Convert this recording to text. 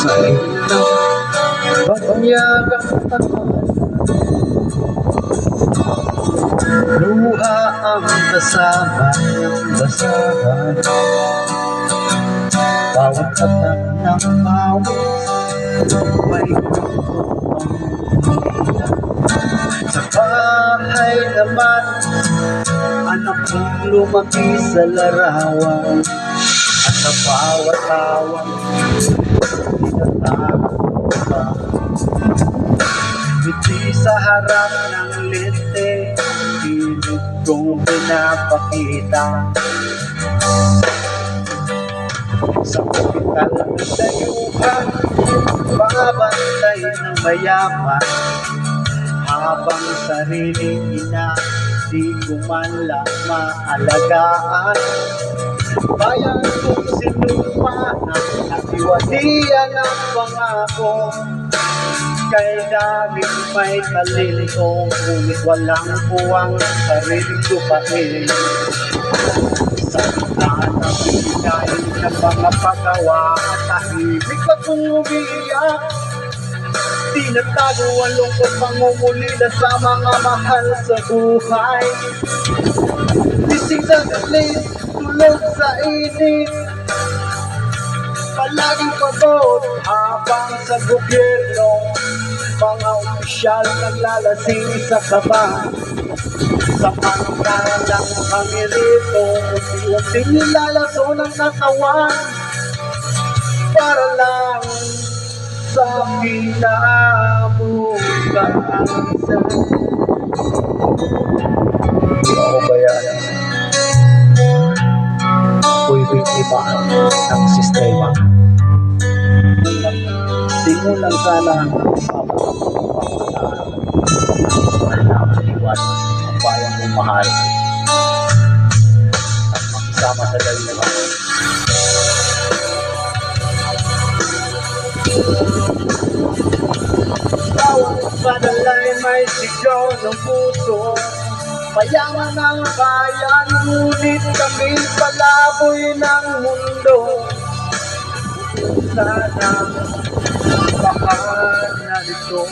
Pagyagang luha ang kasama ng basahan, bawat tatak ng pawis may sa bahay naman, anak kong lumaki sa larawan, at sa bawat tawang tinatago pa. Ngiti sa harap ng lente, pilit kong pinapakita. Sa kapital ng dayuhan, babantay ng mayaman, habang sariling ina di ko man lang maalagaan. Bayan kong sinupa ng katiwalian ng pangako, kay daming may talento, ngunit walang puwang sariling lupain. Sa taan ng bigay ng mga paggawa at tahimik akong umiiyak, tinatago ang lungkot pangungulila sa mga mahal sa buhay. Gising sa galit, tulog sa init, palaging pagod habang sa gobyerno, mga opisyal naglalasing sa kaba. Sa pangkalang kami rito, unti-unting nilalaso ng katawan, para lang sa kinabukasan. Ako ba yan? Ako'y biktima ng sistema. Di mo lang sana ang pagpapakalaan ang iwan ang bayang mong mahal at makisama sa daliwa. Bawat padalay may sigaw ng puso, mayaman ang bayan, ngunit kami palaboy ng mundo. Sana baka narito